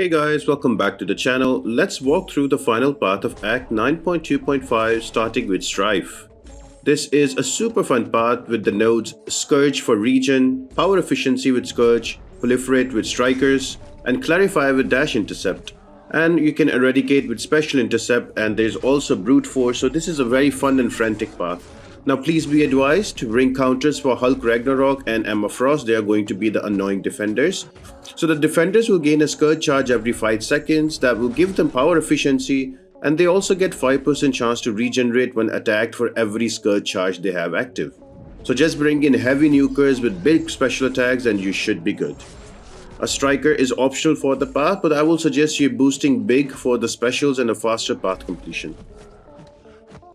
Hey guys, welcome back to the channel. Let's walk through the final path of Act 9.2.5 starting with Stryfe. This is a super fun path with the nodes SCOURGE for region, power efficiency with SCOURGE, proliferate with strikers, and clarify with dash intercept. And you can eradicate with special intercept, and there's also brute force, so this is a very fun and frantic path. Now please be advised to bring counters for Hulk, Ragnarök and Emma Frost. They are going to be the annoying defenders. So the defenders will gain a SCOURGE charge every 5 seconds that will give them power efficiency, and they also get 5% chance to regenerate when attacked for every SCOURGE charge they have active. So just bring in heavy nukers with big special attacks and you should be good. A striker is optional for the path, but I will suggest you boosting big for the specials and a faster path completion.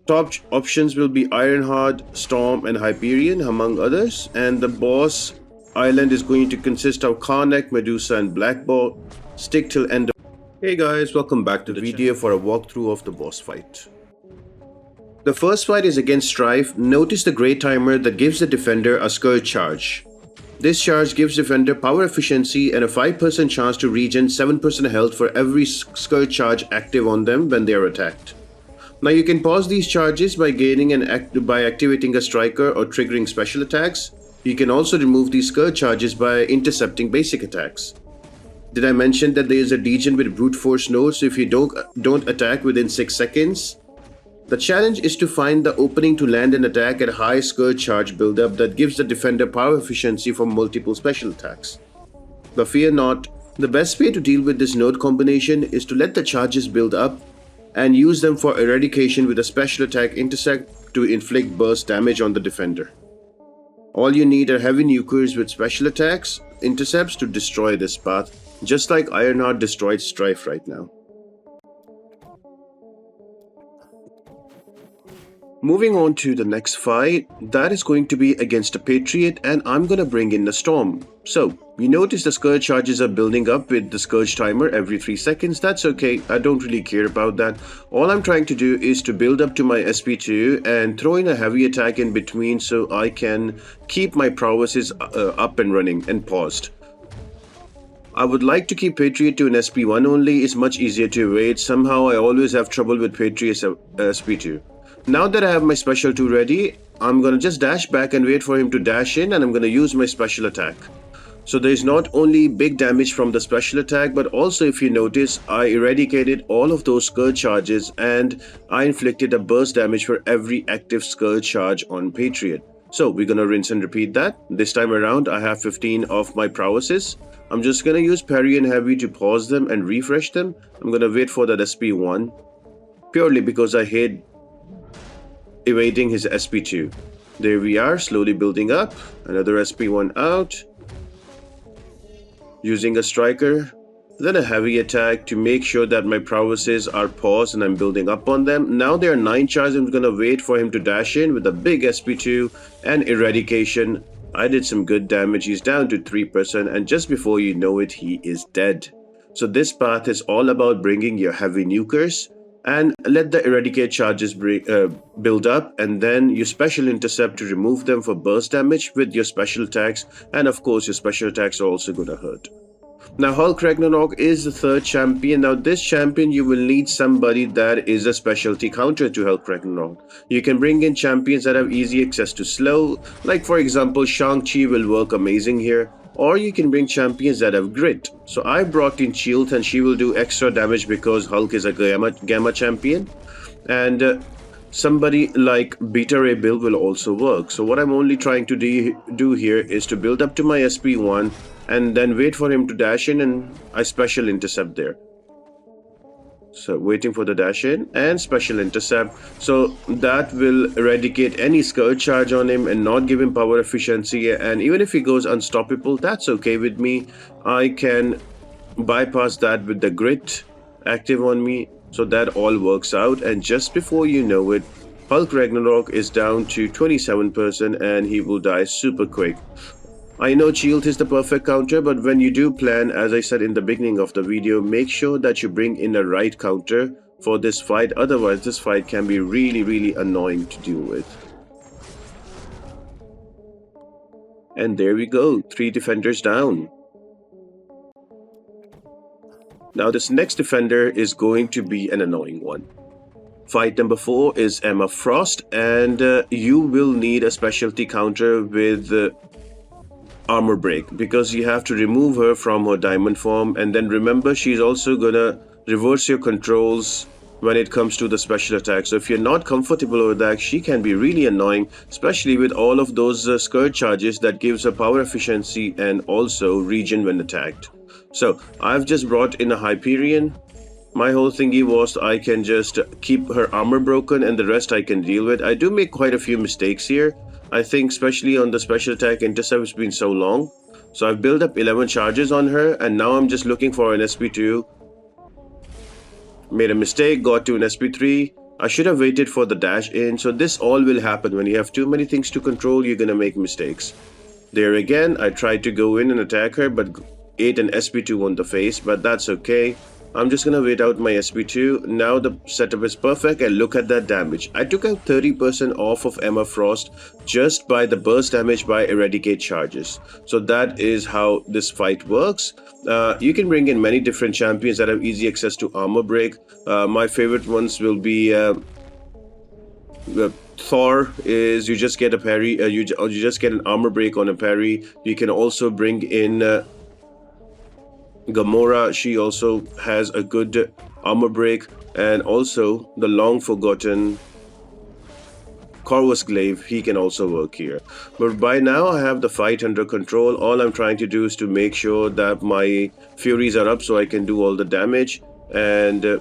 Top options will be Ironheart, Storm and Hyperion among others, and the boss island is going to consist of Karnak, Medusa and Blackbolt. Stick till end. Hey guys, welcome back to the video for a walkthrough of the boss fight. The first fight is against Stryfe. Notice the grey timer that gives the defender a SCOURGE charge. This charge gives defender power efficiency and a 5% chance to regen 7% health for every SCOURGE charge active on them when they are attacked. Now you can pause these charges by activating a striker or triggering special attacks. You can also remove these SCOURGE charges by intercepting basic attacks. Did I mention that there is a degen with brute force nodes if you don't attack within 6 seconds? The challenge is to find the opening to land an attack at high SCOURGE charge buildup that gives the defender power efficiency for multiple special attacks. But fear not, the best way to deal with this node combination is to let the charges build up and use them for eradication with a special attack intercept to inflict burst damage on the defender. All you need are heavy nukers with special attacks, intercepts to destroy this path, just like Ironheart destroyed Stryfe right now. Moving on to the next fight, that is going to be against a Patriot, and I'm gonna bring in the Storm. So, you notice the SCOURGE charges are building up with the SCOURGE timer every 3 seconds. That's okay, I don't really care about that. All I'm trying to do is to build up to my SP2 and throw in a heavy attack in between so I can keep my prowesses up and running and paused. I would like to keep Patriot to an SP1 only, it's much easier to evade. Somehow I always have trouble with Patriot's SP2. Now that I have my special 2 ready, I'm gonna just dash back and wait for him to dash in, and I'm gonna use my special attack. So there is not only big damage from the special attack, but also if you notice, I eradicated all of those SCOURGE charges and I inflicted a burst damage for every active SCOURGE charge on Patriot. So we're gonna rinse and repeat that. This time around I have 15 of my prowesses. I'm just gonna use parry and heavy to pause them and refresh them. I'm gonna wait for that SP1 purely because I hate evading his SP2. There we are, slowly building up. Another SP1 out. Using a striker, then a heavy attack to make sure that my prowesses are paused and I'm building up on them. Now there are 9 charges. I'm gonna wait for him to dash in with a big SP2 and eradication. I did some good damage. He's down to 3%, and just before you know it, he is dead. So this path is all about bringing your heavy nukers and let the eradicate charges build up, and then you special intercept to remove them for burst damage with your special attacks, and of course your special attacks are also gonna hurt. Now Hulk Ragnarök is the 3rd champion. Now this champion you will need somebody that is a specialty counter to Hulk Ragnarök. You can bring in champions that have easy access to slow, like for example Shang-Chi will work amazing here. Or you can bring champions that have grit. So I brought in Shield and she will do extra damage because Hulk is a Gamma champion. And somebody like Beta Ray build will also work. So what I'm only trying to do here is to build up to my SP1 and then wait for him to dash in, and I special intercept there. So waiting for the dash in and special intercept. So that will eradicate any SCOURGE charge on him and not give him power efficiency. And even if he goes unstoppable, that's okay with me. I can bypass that with the grit active on me. So that all works out. And just before you know it, Hulk Ragnarök is down to 27% and he will die super quick. I know Shield is the perfect counter, but when you do plan, as I said in the beginning of the video, make sure that you bring in the right counter for this fight. Otherwise, this fight can be really annoying to deal with. And there we go, 3 defenders down. Now this next defender is going to be an annoying one. Fight number 4 is Emma Frost, and you will need a specialty counter with armor break because you have to remove her from her diamond form, and then remember she's also gonna reverse your controls when it comes to the special attack. So if you're not comfortable with that, she can be really annoying, especially with all of those Scourge charges that gives her power efficiency and also regen when attacked. So I've just brought in a Hyperion. My whole thingy was I can just keep her armor broken and the rest I can deal with. I do make quite a few mistakes here. I think especially on the special attack intercept has been so long. So I've built up 11 charges on her and now I'm just looking for an SP2. Made a mistake, got to an SP3. I should have waited for the dash in. So this all will happen. When you have too many things to control, you're gonna make mistakes. There again, I tried to go in and attack her but ate an SP2 on the face, but that's okay. I'm just gonna wait out my SP2. Now the setup is perfect and look at that damage. I took out 30% off of Emma Frost just by the burst damage by eradicate charges. So that is how this fight works. You can bring in many different champions that have easy access to armor break. My favorite ones will be Thor. Is you just get a parry, you just get an armor break on a parry. You can also bring in Gamora. She also has a good armor break, and also the long forgotten Corvus Glaive, he can also work here. But by now I have the fight under control. All I'm trying to do is to make sure that my Furies are up so I can do all the damage and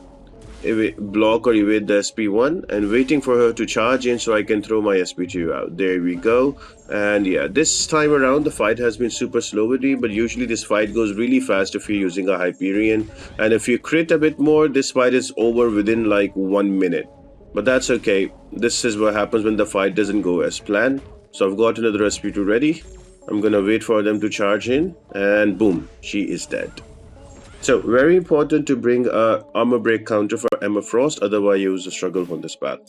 block or evade the SP1 and waiting for her to charge in so I can throw my SP2 out. There we go. And yeah, this time around the fight has been super slow with me, but usually this fight goes really fast if you're using a Hyperion, and if you crit a bit more, this fight is over within like 1 minute. But that's okay. This is what happens when the fight doesn't go as planned. So I've got another SP2 ready. I'm gonna wait for them to charge in and boom, she is dead. So very important to bring a armor break counter for Emma Frost, otherwise you will struggle on this path.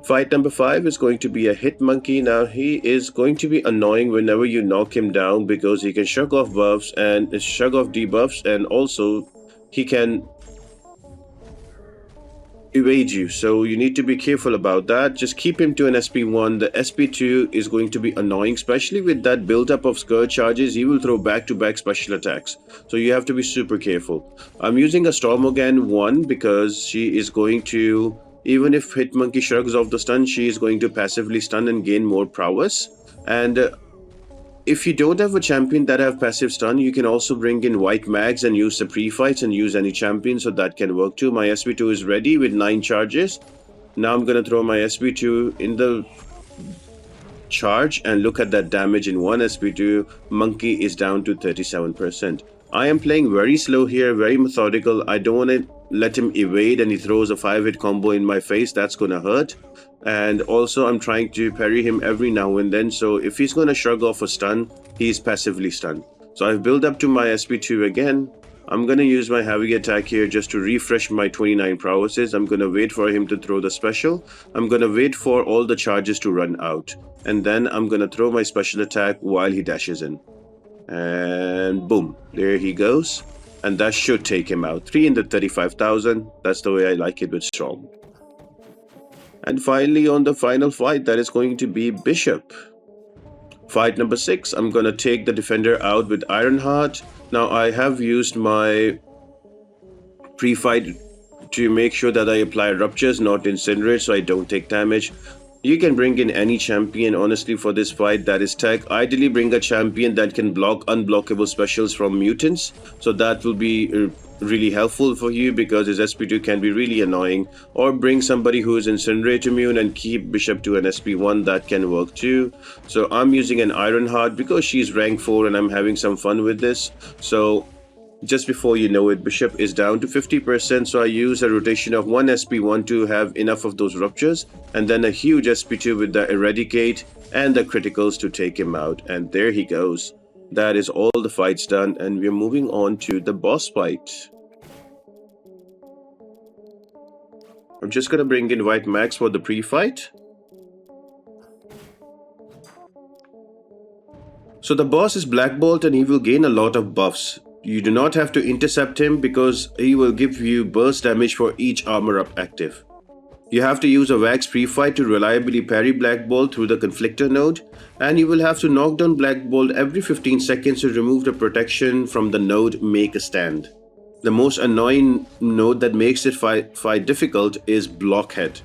Fight number 5 is going to be a hit monkey. Now he is going to be annoying whenever you knock him down because he can shrug off buffs and shrug off debuffs, and also he can evade you, so you need to be careful about that. Just keep him to an SP1. The SP2 is going to be annoying, especially with that build-up of Scourge charges. He will throw back-to-back special attacks, so you have to be super careful. I'm using a Stormogan 1 because she is going to, even if Hitmonkey shrugs off the stun, she is going to passively stun and gain more prowess. And if you don't have a champion that have passive stun, you can also bring in white mags and use the pre-fights and use any champion, so that can work too. My SP2 is ready with 9 charges. Now I'm gonna throw my SP2 in the charge and look at that damage in 1 SP2. Monkey is down to 37%. I am playing very slow here, very methodical. I don't want to let him evade and he throws a 5-hit combo in my face. That's gonna hurt. And also I'm trying to parry him every now and then, so if he's gonna shrug off a stun, he's passively stunned. So I've built up to my SP2 again. I'm gonna use my heavy attack here just to refresh my 29 prowesses. I'm gonna wait for him to throw the special. I'm gonna wait for all the charges to run out, and then I'm gonna throw my special attack while he dashes in. And boom, there he goes. And that should take him out. 3 in the 35,000. That's the way I like it with Storm. And finally, on the final fight, that is going to be Bishop. Fight number 6, I'm gonna take the defender out with Ironheart. Now I have used my pre-fight to make sure that I apply Ruptures, not Incinerate, so I don't take damage. You can bring in any champion, honestly, for this fight that is tech. Ideally, bring a champion that can block unblockable specials from mutants. So that will be really helpful for you because his SP2 can be really annoying. Or bring somebody who is Incinerate immune and keep Bishop to an SP1. That can work too. So I'm using an Ironheart because she's rank 4 and I'm having some fun with this. So just before you know it, Bishop is down to 50%, so I use a rotation of 1 SP1 to have enough of those ruptures, and then a huge SP2 with the Eradicate and the criticals to take him out. And there he goes. That is all the fights done, and we're moving on to the boss fight. I'm just gonna bring in White Max for the pre-fight. So the boss is Blackbolt and he will gain a lot of buffs. You do not have to intercept him because he will give you burst damage for each armor up active. You have to use a Wax pre-fight to reliably parry Blackbolt through the Conflictor node, and you will have to knock down Blackbolt every 15 seconds to remove the protection from the node Make a Stand. The most annoying node that makes it fight difficult is Blockhead.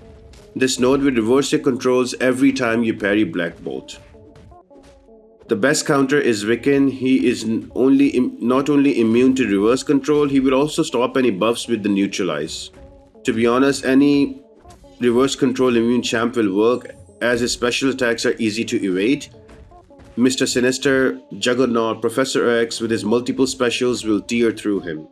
This node will reverse your controls every time you parry Blackbolt. The best counter is Wiccan. He is not only immune to reverse control, he will also stop any buffs with the Neutralize. To be honest, any reverse control immune champ will work as his special attacks are easy to evade. Mr. Sinister, Juggernaut, Professor X with his multiple specials will tear through him.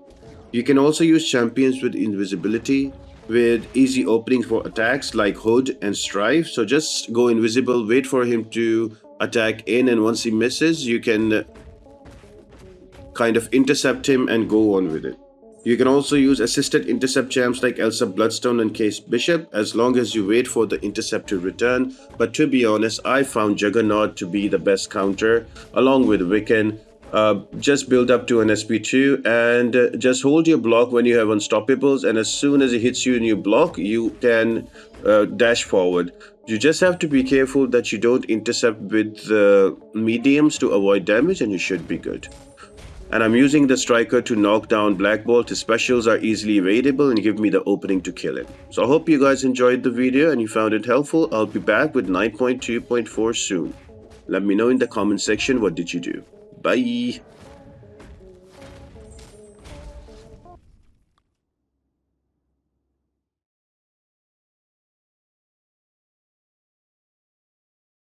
You can also use champions with invisibility with easy openings for attacks like Hood and Stryfe. So just go invisible, wait for him to attack in, and once he misses, you can kind of intercept him and go on with it. You can also use assisted intercept champs like Elsa Bloodstone and Case Bishop as long as you wait for the intercept to return. But to be honest, I found Juggernaut to be the best counter along with Wiccan. Just build up to an SP2 and just hold your block when you have unstoppables, and as soon as it hits you in your block, you can dash forward. You just have to be careful that you don't intercept with the mediums to avoid damage, and you should be good. And I'm using the Striker to knock down Blackbolt. His specials are easily evadable and give me the opening to kill him. So I hope you guys enjoyed the video and you found it helpful. I'll be back with 9.2.4 soon. Let me know in the comment section what did you do. Bye!